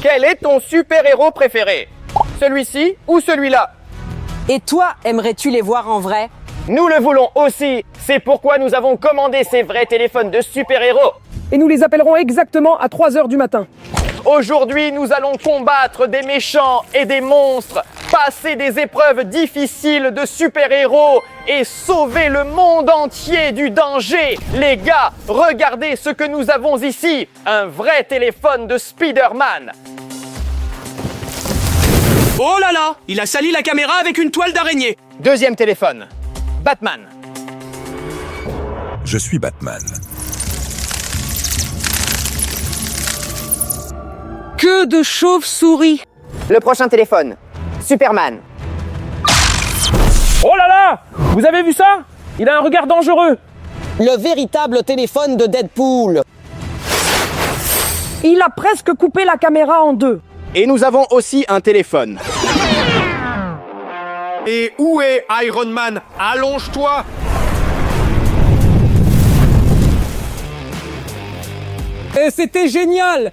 Quel est ton super-héros préféré? Celui-ci ou celui-là? Et toi, aimerais-tu les voir en vrai? Nous le voulons aussi. C'est pourquoi nous avons commandé ces vrais téléphones de super-héros. Et nous les appellerons exactement à 3 h du matin. Aujourd'hui, nous allons combattre des méchants et des monstres, passer des épreuves difficiles de super-héros et sauver le monde entier du danger. Les gars, regardez ce que nous avons ici, un vrai téléphone de Spider-Man. Oh là là, il a sali la caméra avec une toile d'araignée. Deuxième téléphone, Batman. Je suis Batman. Que de chauves-souris! Le prochain téléphone, Superman. Oh là là! Vous avez vu ça? Il a un regard dangereux. Le véritable téléphone de Deadpool! Il a presque coupé la caméra en deux. Et nous avons aussi un téléphone. Et où est Iron Man? Allonge-toi! Et c'était génial!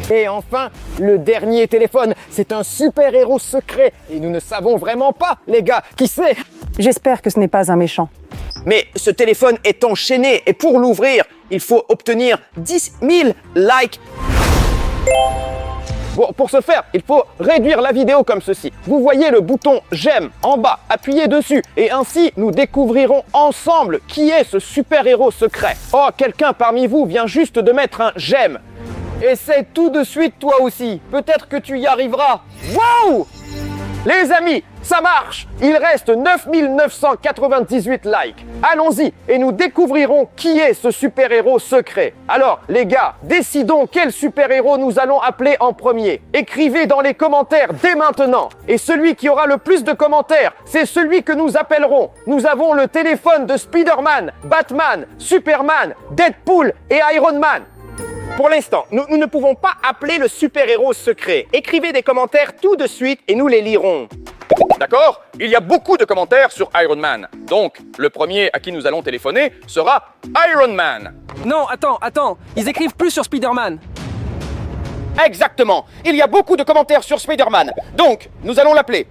Et enfin, le dernier téléphone, c'est un super-héros secret. Et nous ne savons vraiment pas, les gars, qui c'est. J'espère que ce n'est pas un méchant. Mais ce téléphone est enchaîné et pour l'ouvrir, il faut obtenir 10 000 likes. Bon, pour ce faire, il faut réduire la vidéo comme ceci. Vous voyez le bouton j'aime en bas, appuyez dessus. Et ainsi, nous découvrirons ensemble qui est ce super-héros secret. Oh, quelqu'un parmi vous vient juste de mettre un j'aime. Essaie tout de suite toi aussi. Peut-être que tu y arriveras. Waouh! Les amis, ça marche! Il reste 9998 likes. Allons-y et nous découvrirons qui est ce super-héros secret. Alors, les gars, décidons quel super-héros nous allons appeler en premier. Écrivez dans les commentaires dès maintenant. Et celui qui aura le plus de commentaires, c'est celui que nous appellerons. Nous avons le téléphone de Spider-Man, Batman, Superman, Deadpool et Iron Man. Pour l'instant, nous ne pouvons pas appeler le super-héros secret. Écrivez des commentaires tout de suite et nous les lirons. D'accord? Il y a beaucoup de commentaires sur Iron Man. Donc, le premier à qui nous allons téléphoner sera Iron Man. Non, attends. Ils écrivent plus sur Spider-Man. Exactement. Il y a beaucoup de commentaires sur Spider-Man. Donc, nous allons l'appeler.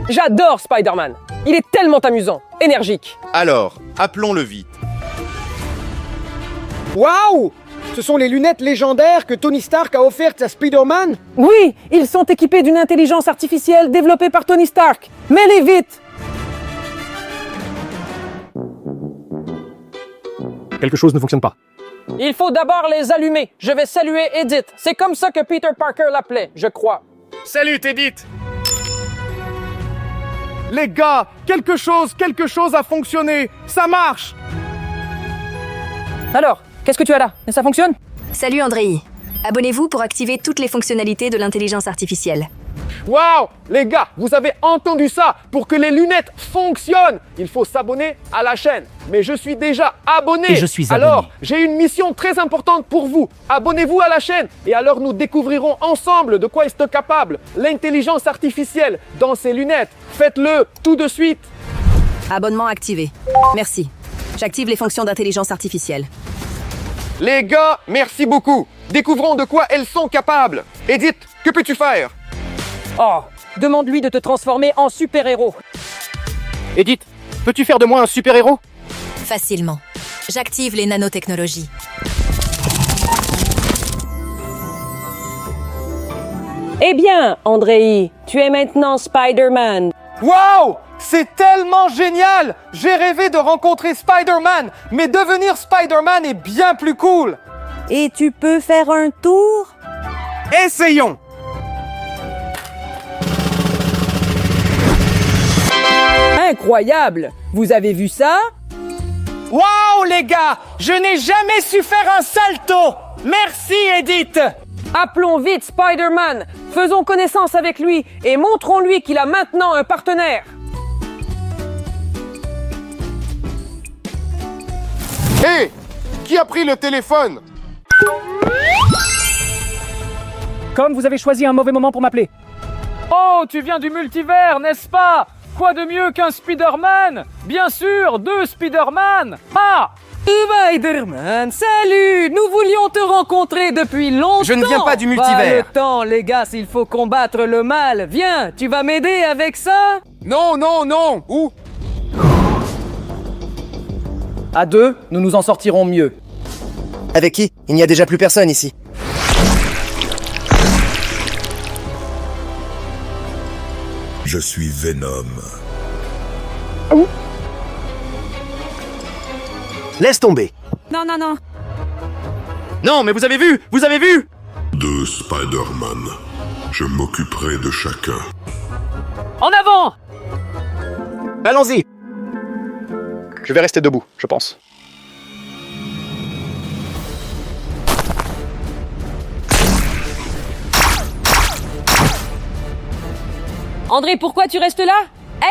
J'adore Spider-Man. Il est tellement amusant, énergique. Alors, appelons-le vite. Waouh! Ce sont les lunettes légendaires que Tony Stark a offertes à Spider-Man? Oui, ils sont équipés d'une intelligence artificielle développée par Tony Stark. Mets-les vite! Quelque chose ne fonctionne pas. Il faut d'abord les allumer. Je vais saluer Edith. C'est comme ça que Peter Parker l'appelait, je crois. Salut, Edith! Les gars, quelque chose a fonctionné! Ça marche! Alors, qu'est-ce que tu as là? Et ça fonctionne? Salut Andrei. Abonnez-vous pour activer toutes les fonctionnalités de l'intelligence artificielle. Waouh! Les gars, vous avez entendu ça? Pour que les lunettes fonctionnent, il faut s'abonner à la chaîne. Mais je suis déjà abonné. Et je suis abonné. Alors, j'ai une mission très importante pour vous. Abonnez-vous à la chaîne et alors nous découvrirons ensemble de quoi est capable l'intelligence artificielle dans ces lunettes. Faites-le tout de suite. Abonnement activé. Merci. J'active les fonctions d'intelligence artificielle. Les gars, merci beaucoup. Découvrons de quoi elles sont capables. Edith, que peux-tu faire? Oh, demande-lui de te transformer en super-héros. Edith, peux-tu faire de moi un super-héros? Facilement. J'active les nanotechnologies. Eh bien, Andrei, tu es maintenant Spider-Man. Waouh! C'est tellement génial! J'ai rêvé de rencontrer Spider-Man, mais devenir Spider-Man est bien plus cool! Et tu peux faire un tour? Essayons! Incroyable! Vous avez vu ça? Waouh, les gars! Je n'ai jamais su faire un salto! Merci, Edith! Appelons vite Spider-Man. Faisons connaissance avec lui et montrons-lui qu'il a maintenant un partenaire. Hé! Qui a pris le téléphone? Comme vous avez choisi un mauvais moment pour m'appeler. Oh, tu viens du multivers, n'est-ce pas? Quoi de mieux qu'un Spider-Man? Bien sûr, deux Spider-Man! Ah! Spider-Man, salut! Nous voulions te rencontrer depuis longtemps! Je ne viens pas du multivers. Pas le temps, les gars, s'il faut combattre le mal. Viens, tu vas m'aider avec ça? Non, non, non. Où? À deux, nous nous en sortirons mieux. Avec qui? Il n'y a déjà plus personne ici. Je suis Venom. Laisse tomber. Non, non, non. Non, mais vous avez vu? Vous avez vu? De Spider-Man. Je m'occuperai de chacun. En avant! Allons-y. Je vais rester debout, je pense. André, pourquoi tu restes là?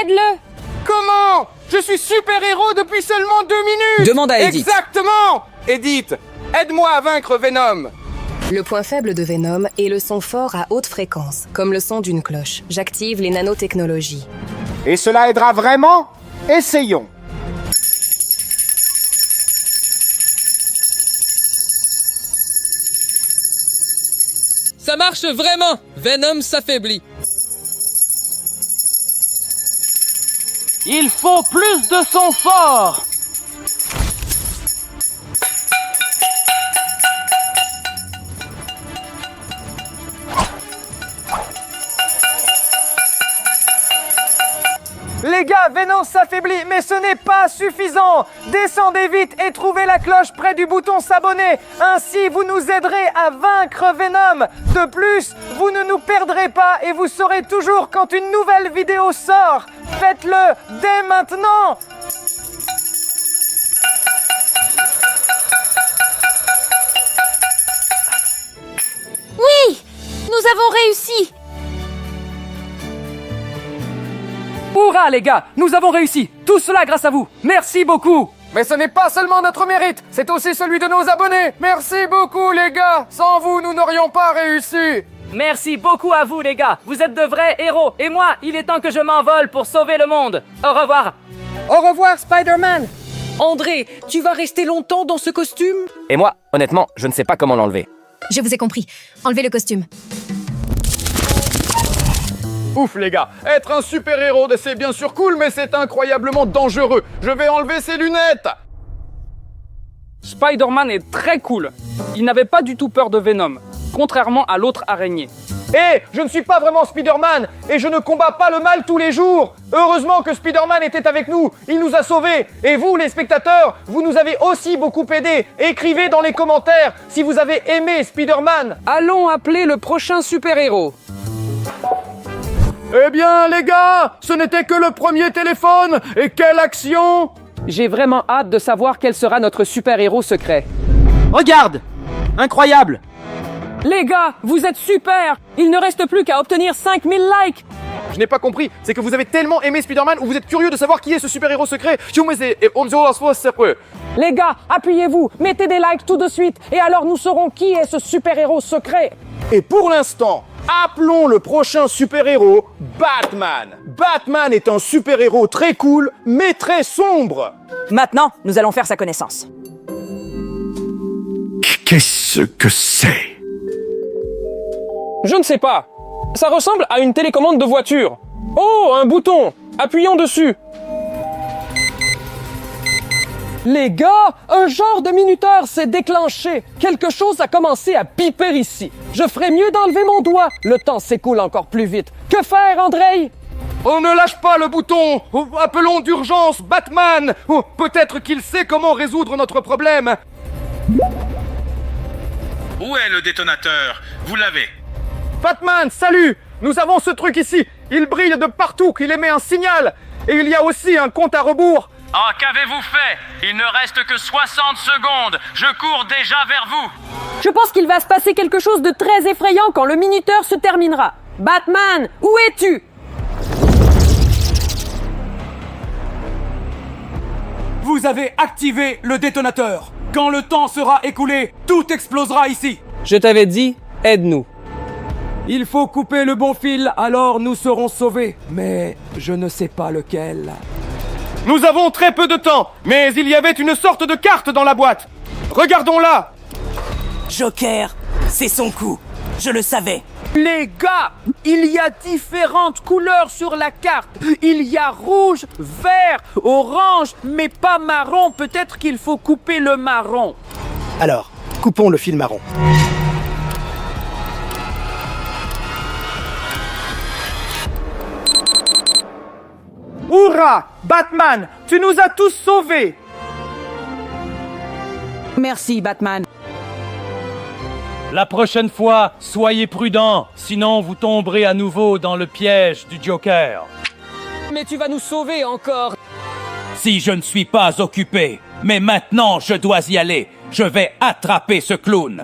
Aide-le! Comment? Je suis super-héros depuis seulement 2 minutes. Demande à Edith. Exactement. Edith, aide-moi à vaincre Venom. Le point faible de Venom est le son fort à haute fréquence, comme le son d'une cloche. J'active les nanotechnologies. Et cela aidera vraiment? Essayons. Ça marche vraiment! Venom s'affaiblit. Il faut plus de son fort! Les gars, Venom s'affaiblit, mais ce n'est pas suffisant! Descendez vite et trouvez la cloche près du bouton s'abonner. Ainsi, vous nous aiderez à vaincre Venom. De plus, vous ne nous perdrez pas et vous saurez toujours quand une nouvelle vidéo sort. Faites-le dès maintenant! Oui! Nous avons réussi! Hourra les gars, nous avons réussi! Tout cela grâce à vous! Merci beaucoup! Mais ce n'est pas seulement notre mérite, c'est aussi celui de nos abonnés! Merci beaucoup les gars! Sans vous, nous n'aurions pas réussi! Merci beaucoup à vous les gars! Vous êtes de vrais héros! Et moi, il est temps que je m'envole pour sauver le monde! Au revoir! Au revoir, Spider-Man. André, tu vas rester longtemps dans ce costume? Et moi, honnêtement, je ne sais pas comment l'enlever. Je vous ai compris. Enlevez le costume. Ouf les gars, être un super-héros, c'est bien sûr cool, mais c'est incroyablement dangereux. Je vais enlever ces lunettes. Spider-Man est très cool. Il n'avait pas du tout peur de Venom, contrairement à l'autre araignée. Hé, je ne suis pas vraiment Spider-Man et je ne combats pas le mal tous les jours. Heureusement que Spider-Man était avec nous, il nous a sauvés. Et vous, les spectateurs, vous nous avez aussi beaucoup aidés. Écrivez dans les commentaires si vous avez aimé Spider-Man. Allons appeler le prochain super-héros. Eh bien les gars, ce n'était que le premier téléphone. Et quelle action! J'ai vraiment hâte de savoir quel sera notre super-héros secret. Regarde! Incroyable! Les gars, vous êtes super! Il ne reste plus qu'à obtenir 5000 likes! Je n'ai pas compris, c'est que vous avez tellement aimé Spider-Man ou vous êtes curieux de savoir qui est ce super-héros secret. Les gars, appuyez-vous, mettez des likes tout de suite, et alors nous saurons qui est ce super-héros secret! Et pour l'instant, appelons le prochain super-héros Batman. Batman est un super-héros très cool, mais très sombre. Maintenant, nous allons faire sa connaissance. Qu'est-ce que c'est? Je ne sais pas. Ça ressemble à une télécommande de voiture. Oh, un bouton! Appuyons dessus. Les gars, un genre de minuteur s'est déclenché. Quelque chose a commencé à piper ici. Je ferais mieux d'enlever mon doigt. Le temps s'écoule encore plus vite. Que faire, André? On ne lâche pas le bouton. Appelons d'urgence Batman. Peut-être qu'il sait comment résoudre notre problème. Où est le détonateur? Vous l'avez. Batman, salut! Nous avons ce truc ici. Il brille de partout, qu'il émet un signal. Et il y a aussi un compte à rebours. Ah, qu'avez-vous fait? Il ne reste que 60 secondes. Je cours déjà vers vous. Je pense qu'il va se passer quelque chose de très effrayant quand le minuteur se terminera. Batman, où es-tu? Vous avez activé le détonateur. Quand le temps sera écoulé, tout explosera ici. Je t'avais dit, aide-nous. Il faut couper le bon fil, alors nous serons sauvés. Mais je ne sais pas lequel. Nous avons très peu de temps, mais il y avait une sorte de carte dans la boîte. Regardons-la. Joker, c'est son coup. Je le savais. Les gars, il y a différentes couleurs sur la carte. Il y a rouge, vert, orange, mais pas marron. Peut-être qu'il faut couper le marron. Alors, coupons le fil marron. Hurrah! Batman, tu nous as tous sauvés. Merci, Batman. La prochaine fois, soyez prudents, sinon vous tomberez à nouveau dans le piège du Joker. Mais tu vas nous sauver encore. Si je ne suis pas occupé, mais maintenant je dois y aller. Je vais attraper ce clown.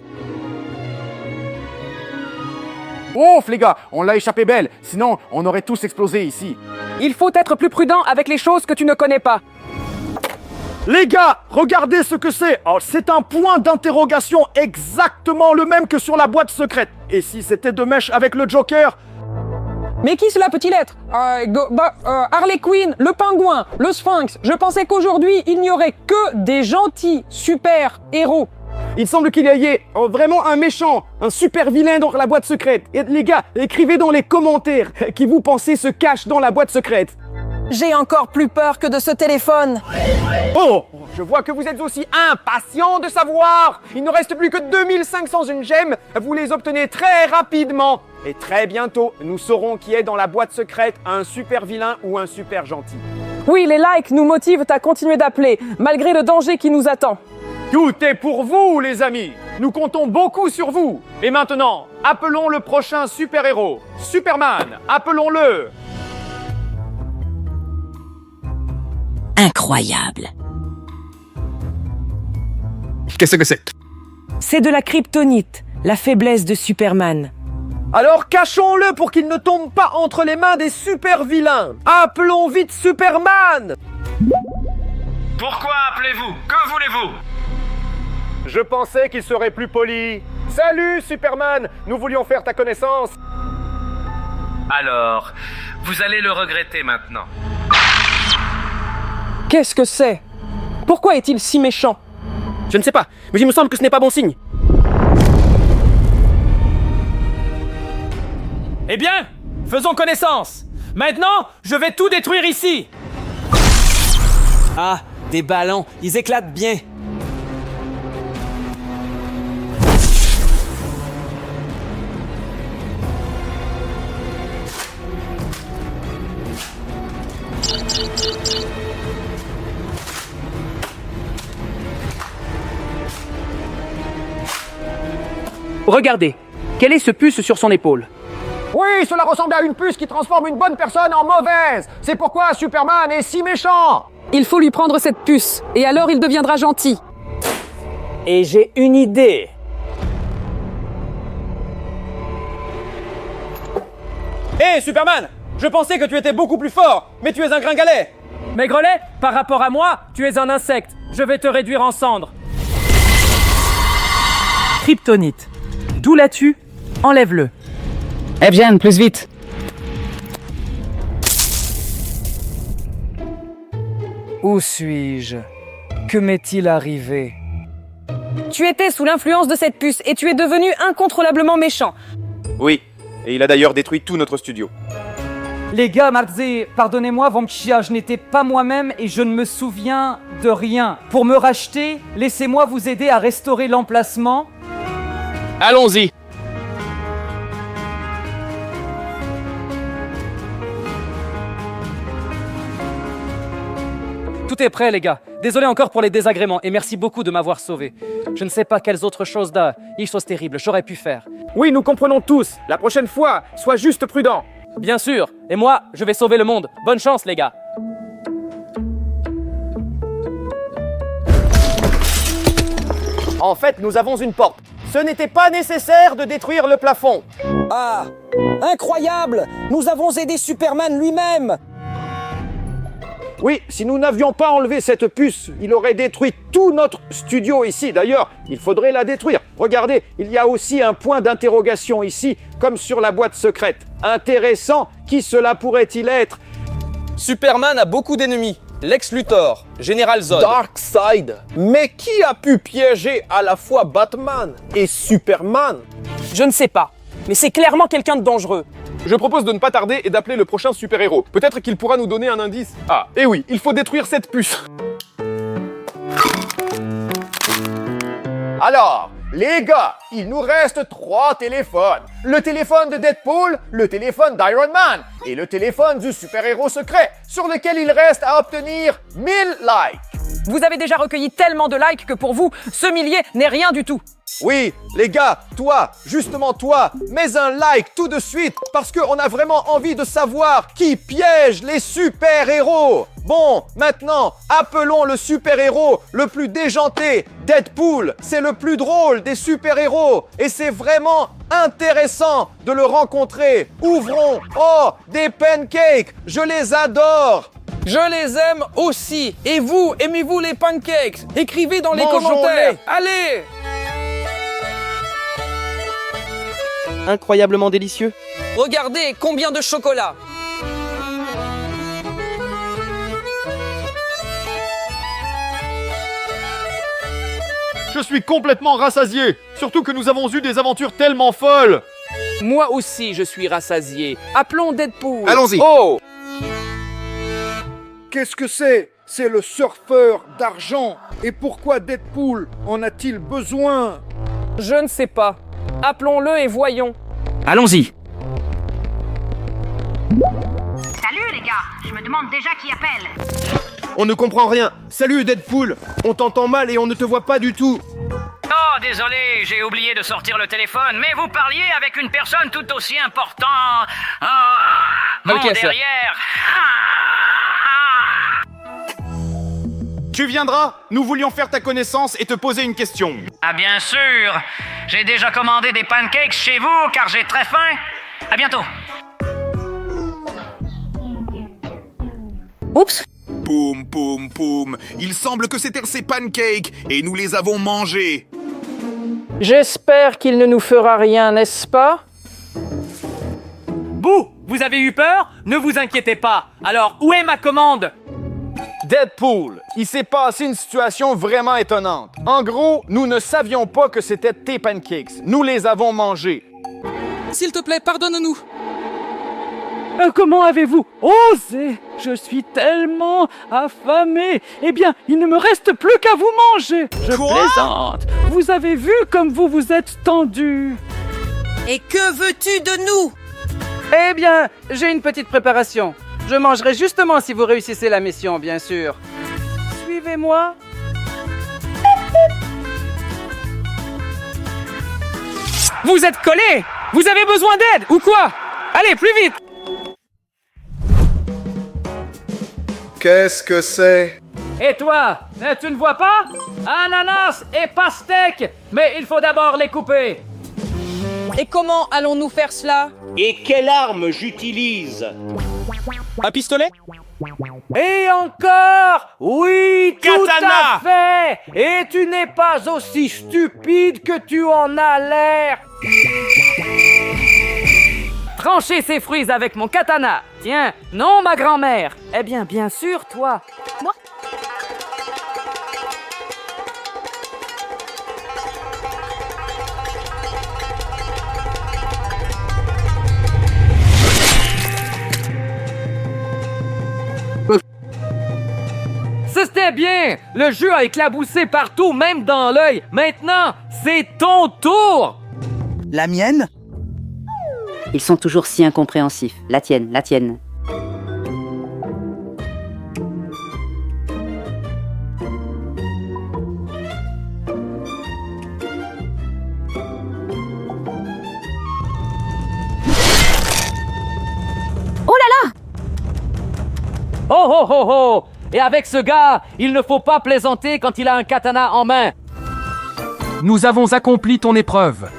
Ouf les gars, on l'a échappé belle, sinon on aurait tous explosé ici. Il faut être plus prudent avec les choses que tu ne connais pas. Les gars, regardez ce que c'est. Oh, c'est un point d'interrogation exactement le même que sur la boîte secrète. Et si c'était de mèche avec le Joker? Mais qui cela peut-il être? Harley Quinn, le pingouin, le Sphinx. Je pensais qu'aujourd'hui, il n'y aurait que des gentils super-héros. Il semble qu'il y ait vraiment un méchant, un super vilain dans la boîte secrète. Et les gars, écrivez dans les commentaires qui vous pensez se cache dans la boîte secrète. J'ai encore plus peur que de ce téléphone. Oh, je vois que vous êtes aussi impatients de savoir. Il ne reste plus que 2501 gemmes. Vous les obtenez très rapidement. Et très bientôt, nous saurons qui est dans la boîte secrète, un super vilain ou un super gentil. Oui, les likes nous motivent à continuer d'appeler, malgré le danger qui nous attend. Tout est pour vous, les amis. Nous comptons beaucoup sur vous. Et maintenant, appelons le prochain super-héros. Superman, appelons-le. Incroyable. Qu'est-ce que c'est? C'est de la kryptonite, la faiblesse de Superman. Alors cachons-le pour qu'il ne tombe pas entre les mains des super-vilains. Appelons vite Superman. Pourquoi appelez-vous? Que voulez-vous? Je pensais qu'il serait plus poli. Salut, Superman. Nous voulions faire ta connaissance. Alors, vous allez le regretter maintenant. Qu'est-ce que c'est? Pourquoi est-il si méchant? Je ne sais pas, mais il me semble que ce n'est pas bon signe. Eh bien, faisons connaissance. Maintenant, je vais tout détruire ici. Ah, des ballons, ils éclatent bien. Regardez, quelle est ce puce sur son épaule? Oui, cela ressemble à une puce qui transforme une bonne personne en mauvaise. C'est pourquoi Superman est si méchant. Il faut lui prendre cette puce, et alors il deviendra gentil. Et j'ai une idée. Hé, Superman! Je pensais que tu étais beaucoup plus fort, mais tu es un gringalet! Maigrelet, par rapport à moi, tu es un insecte. Je vais te réduire en cendres. Kryptonite. D'où l'as-tu? Enlève-le. Evgen, plus vite. Où suis-je? Que m'est-il arrivé? Tu étais sous l'influence de cette puce et tu es devenu incontrôlablement méchant. Oui, et il a d'ailleurs détruit tout notre studio. Les gars, Marzi, pardonnez-moi, Vampchia, je n'étais pas moi-même et je ne me souviens de rien. Pour me racheter, laissez-moi vous aider à restaurer l'emplacement. Allons-y. Tout est prêt, les gars. Désolé encore pour les désagréments et merci beaucoup de m'avoir sauvé. Je ne sais pas quelles autres choses terribles j'aurais pu faire. Oui, nous comprenons tous. La prochaine fois, sois juste prudent. Bien sûr. Et moi, je vais sauver le monde. Bonne chance, les gars. En fait, nous avons une porte. Ce n'était pas nécessaire de détruire le plafond. Ah, incroyable. Nous avons aidé Superman lui-même. Oui, si nous n'avions pas enlevé cette puce, il aurait détruit tout notre studio ici. D'ailleurs, il faudrait la détruire. Regardez, il y a aussi un point d'interrogation ici, comme sur la boîte secrète. Intéressant, qui cela pourrait-il être? Superman a beaucoup d'ennemis. Lex Luthor, Général Zod, Darkseid. Mais qui a pu piéger à la fois Batman et Superman? Je ne sais pas, mais c'est clairement quelqu'un de dangereux. Je propose de ne pas tarder et d'appeler le prochain super-héros. Peut-être qu'il pourra nous donner un indice. Ah, et oui, il faut détruire cette puce. Alors, les gars, il nous reste 3 téléphones. Le téléphone de Deadpool, le téléphone d'Iron Man et le téléphone du super-héros secret, sur lequel il reste à obtenir 1000 likes. Vous avez déjà recueilli tellement de likes que pour vous, ce millier n'est rien du tout. Oui, les gars, toi, justement toi, mets un like tout de suite parce qu'on a vraiment envie de savoir qui piège les super-héros. Bon, maintenant, appelons le super-héros le plus déjanté, Deadpool. C'est le plus drôle des super-héros et c'est vraiment intéressant de le rencontrer. Ouvrons. Oh, des pancakes, je les adore. Je les aime aussi. Et vous, aimez-vous les pancakes? Écrivez dans les Mangeons-les. commentaires. Allez! Incroyablement délicieux. Regardez combien de chocolat. Je suis complètement rassasié. Surtout que nous avons eu des aventures tellement folles. Moi aussi, je suis rassasié. Appelons Deadpool. Allons-y. Oh! Qu'est-ce que c'est? C'est le surfeur d'argent. Et pourquoi Deadpool en a-t-il besoin? Je ne sais pas. Appelons-le et voyons. Allons-y. Salut les gars, je me demande déjà qui appelle. On ne comprend rien. Salut Deadpool. On t'entend mal et on ne te voit pas du tout. Oh, désolé, j'ai oublié de sortir le téléphone, mais vous parliez avec une personne tout aussi importante. Bon, derrière. Tu viendras? Nous voulions faire ta connaissance et te poser une question. Ah, bien sûr. J'ai déjà commandé des pancakes chez vous, car j'ai très faim. À bientôt. Oups. Poum, poum, poum. Il semble que c'était ces pancakes et nous les avons mangés. J'espère qu'il ne nous fera rien, n'est-ce pas? Bouh, vous avez eu peur? Ne vous inquiétez pas. Alors, où est ma commande? Deadpool, il s'est passé une situation vraiment étonnante. En gros, nous ne savions pas que c'était tes pancakes. Nous les avons mangés. S'il te plaît, pardonne-nous. Comment avez-vous osé? Je suis tellement affamé. Eh bien, il ne me reste plus qu'à vous manger. Je plaisante. Vous avez vu comme vous vous êtes tendu. Et que veux-tu de nous? Eh bien, j'ai une petite préparation. Je mangerai justement si vous réussissez la mission, bien sûr. Suivez-moi. Vous êtes collés? Vous avez besoin d'aide, ou quoi? Allez, plus vite! Qu'est-ce que c'est? Et toi, tu ne vois pas? Ananas et pastèque! Mais il faut d'abord les couper. Et comment allons-nous faire cela? Et quelle arme j'utilise? Un pistolet? Et encore? Oui, tout Katana! à fait! Et tu n'es pas aussi stupide que tu en as l'air! Tranchez ces fruits avec mon katana. Tiens, non, ma grand-mère. Eh bien, bien sûr, toi. Moi. C'était bien! Le jeu a éclaboussé partout, même dans l'œil. Maintenant, c'est ton tour! La mienne? Ils sont toujours si incompréhensifs. La tienne, la tienne. Oh là là! Oh oh oh oh! Et avec ce gars, il ne faut pas plaisanter quand il a un katana en main. Nous avons accompli ton épreuve.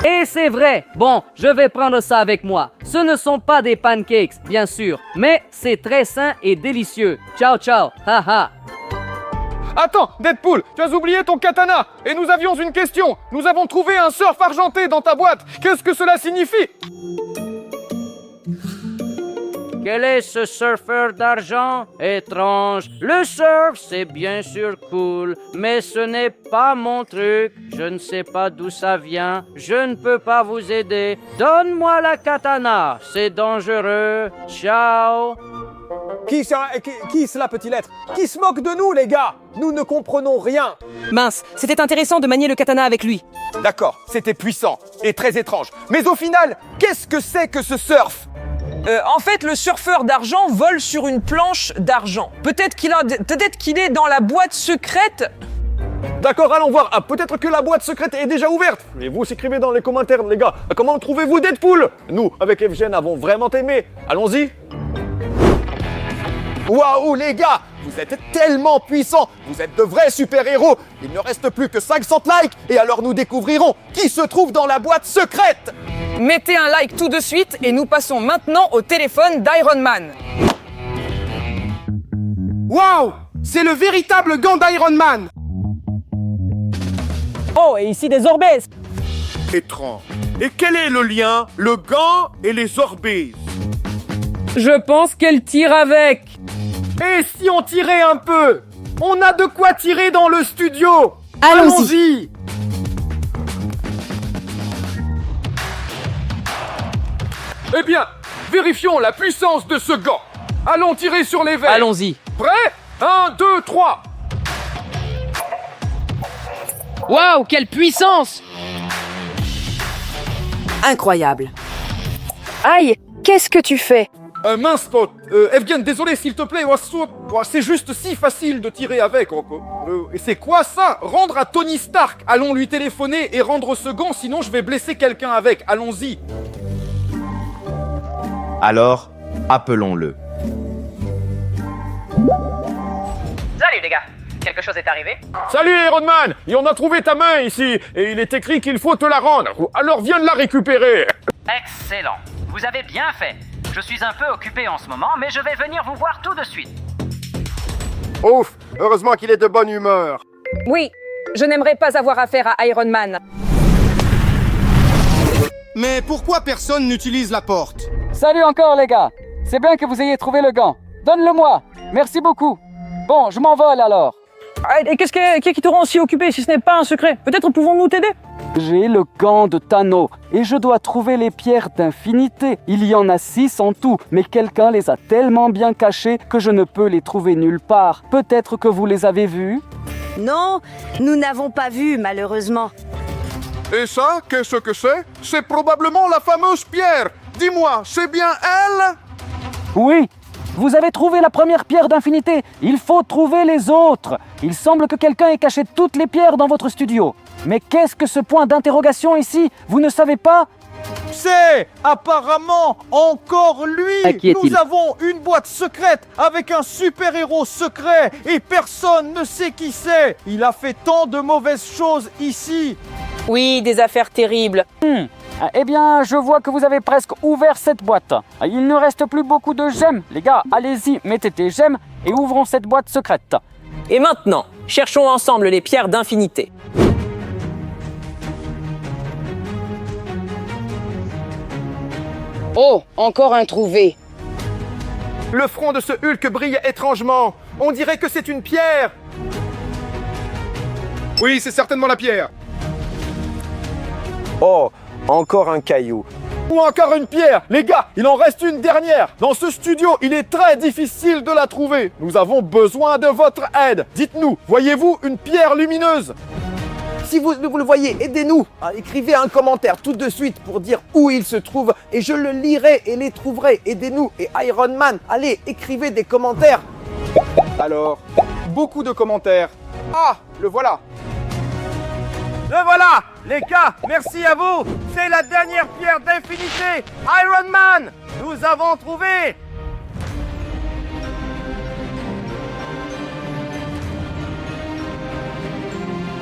Et c'est vrai. Bon, je vais prendre ça avec moi. Ce ne sont pas des pancakes, bien sûr, mais c'est très sain et délicieux. Ciao, ciao. Ha ha. Attends, Deadpool, tu as oublié ton katana. Et nous avions une question. Nous avons trouvé un surf argenté dans ta boîte. Qu'est-ce que cela signifie? Quel est ce surfeur d'argent? Étrange. Le surf, c'est bien sûr cool, mais ce n'est pas mon truc. Je ne sais pas d'où ça vient. Je ne peux pas vous aider. Donne-moi la katana. C'est dangereux. Ciao. Qui cela peut-il être? Qui se moque de nous, les gars? Nous ne comprenons rien. Mince, c'était intéressant de manier le katana avec lui. D'accord, c'était puissant et très étrange. Mais au final, qu'est-ce que c'est que ce surf? En fait, le surfeur d'argent vole sur une planche d'argent. Peut-être qu'il est dans la boîte secrète. D'accord, allons voir. Ah, peut-être que la boîte secrète est déjà ouverte. Et vous écrivez dans les commentaires, les gars. Comment trouvez-vous Deadpool? Nous, avec FGN, avons vraiment aimé. Allons-y. Waouh les gars, vous êtes tellement puissants, vous êtes de vrais super-héros. Il ne reste plus que 500 likes et alors nous découvrirons qui se trouve dans la boîte secrète. Mettez un like tout de suite et nous passons maintenant au téléphone d'Iron Man. Waouh! C'est le véritable gant d'Iron Man! Oh, et ici des Orbes. Étrange. Et quel est le lien, le gant et les Orbes? Je pense qu'elle tire avec. Et si on tirait un peu? On a de quoi tirer dans le studio. Allons-y. Eh bien, vérifions la puissance de ce gant. Allons tirer sur les verres. Allons-y. Prêt? 1, 2, 3. Waouh, quelle puissance! Incroyable. Aïe, qu'est-ce que tu fais? Mince pote, Evgen, désolé s'il te plaît, c'est juste si facile de tirer avec. Et c'est quoi ça? Rendre à Tony Stark. Allons lui téléphoner et rendre ce gant, sinon je vais blesser quelqu'un avec. Allons-y. Alors, appelons-le. Salut les gars, quelque chose est arrivé? Salut Iron Man, et on a trouvé ta main ici, et il est écrit qu'il faut te la rendre. Alors viens de la récupérer. Excellent, vous avez bien fait. Je suis un peu occupé en ce moment, mais je vais venir vous voir tout de suite. Ouf, heureusement qu'il est de bonne humeur. Oui, je n'aimerais pas avoir affaire à Iron Man. Mais pourquoi personne n'utilise la porte? Salut encore les gars. C'est bien que vous ayez trouvé le gant. Donne-le-moi. Merci beaucoup. Bon, je m'envole alors. Et qu'est-ce qui te rend aussi occupé si ce n'est pas un secret? Peut-être pouvons-nous t'aider? J'ai le gant de Thanos et je dois trouver les pierres d'infinité. Il y en a 6 en tout, mais quelqu'un les a tellement bien cachées que je ne peux les trouver nulle part. Peut-être que vous les avez vues? Non, nous n'avons pas vu, malheureusement. Et ça, qu'est-ce que c'est? C'est probablement la fameuse pierre. Dis-moi, c'est bien elle? Oui. Vous avez trouvé la première pierre d'infinité. Il faut trouver les autres. Il semble que quelqu'un ait caché toutes les pierres dans votre studio. Mais qu'est-ce que ce point d'interrogation ici? Vous ne savez pas? C'est apparemment encore lui. À qui est-il? Nous avons une boîte secrète avec un super-héros secret et personne ne sait qui c'est. Il a fait tant de mauvaises choses ici. Oui, des affaires terribles. Eh bien, je vois que vous avez presque ouvert cette boîte. Il ne reste plus beaucoup de gemmes. Les gars, allez-y, mettez des gemmes et ouvrons cette boîte secrète. Et maintenant, cherchons ensemble les pierres d'infinité. Oh, encore un trouvé. Le front de ce Hulk brille étrangement. On dirait que c'est une pierre. Oui, c'est certainement la pierre. Oh, encore un caillou. Ou encore une pierre. Les gars, il en reste une dernière. Dans ce studio, il est très difficile de la trouver. Nous avons besoin de votre aide. Dites-nous, voyez-vous une pierre lumineuse? Si vous le voyez, aidez-nous. Écrivez un commentaire tout de suite pour dire où il se trouve et je le lirai et les trouverai. Aidez-nous. Et Iron Man, allez, écrivez des commentaires. Alors, beaucoup de commentaires. Ah, le voilà. Le voilà. Les gars, merci à vous. C'est la dernière pierre d'infinité. Iron Man, nous avons trouvé.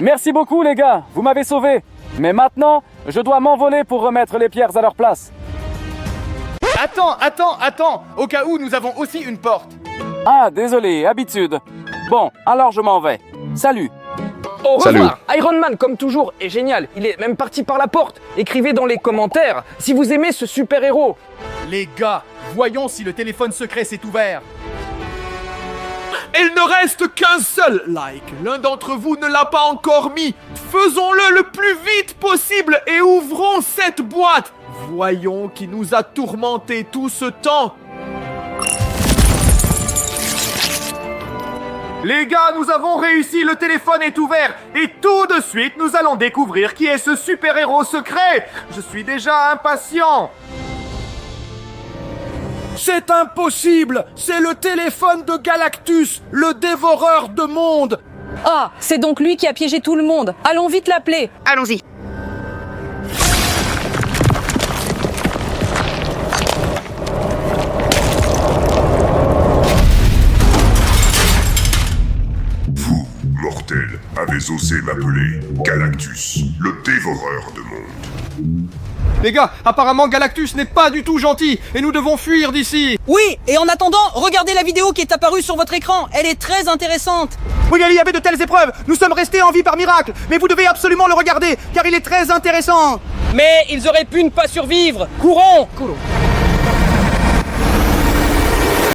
Merci beaucoup les gars, vous m'avez sauvé. Mais maintenant, je dois m'envoler pour remettre les pierres à leur place. Attends. Au cas où, nous avons aussi une porte. Ah, désolé, habitude. Bon, alors je m'en vais. Salut. Au revoir. Iron Man, comme toujours, est génial. Il est même parti par la porte. Écrivez dans les commentaires si vous aimez ce super-héros. Les gars, voyons si le téléphone secret s'est ouvert. Il ne reste qu'un seul like. L'un d'entre vous ne l'a pas encore mis. Faisons-le le plus vite possible et ouvrons cette boîte. Voyons qui nous a tourmentés tout ce temps. Les gars, nous avons réussi, le téléphone est ouvert. Et tout de suite, nous allons découvrir qui est ce super-héros secret. Je suis déjà impatient. C'est impossible! C'est le téléphone de Galactus, le dévoreur de mondes! Ah, c'est donc lui qui a piégé tout le monde. Allons vite l'appeler. Allons-y. Vous, mortels, avez osé m'appeler Galactus, le dévoreur de mondes. Les gars, apparemment Galactus n'est pas du tout gentil et nous devons fuir d'ici. Oui, et en attendant, regardez la vidéo qui est apparue sur votre écran. Elle est très intéressante. Oui, il y avait de telles épreuves. Nous sommes restés en vie par miracle. Mais vous devez absolument le regarder, car il est très intéressant. Mais ils auraient pu ne pas survivre. Courons.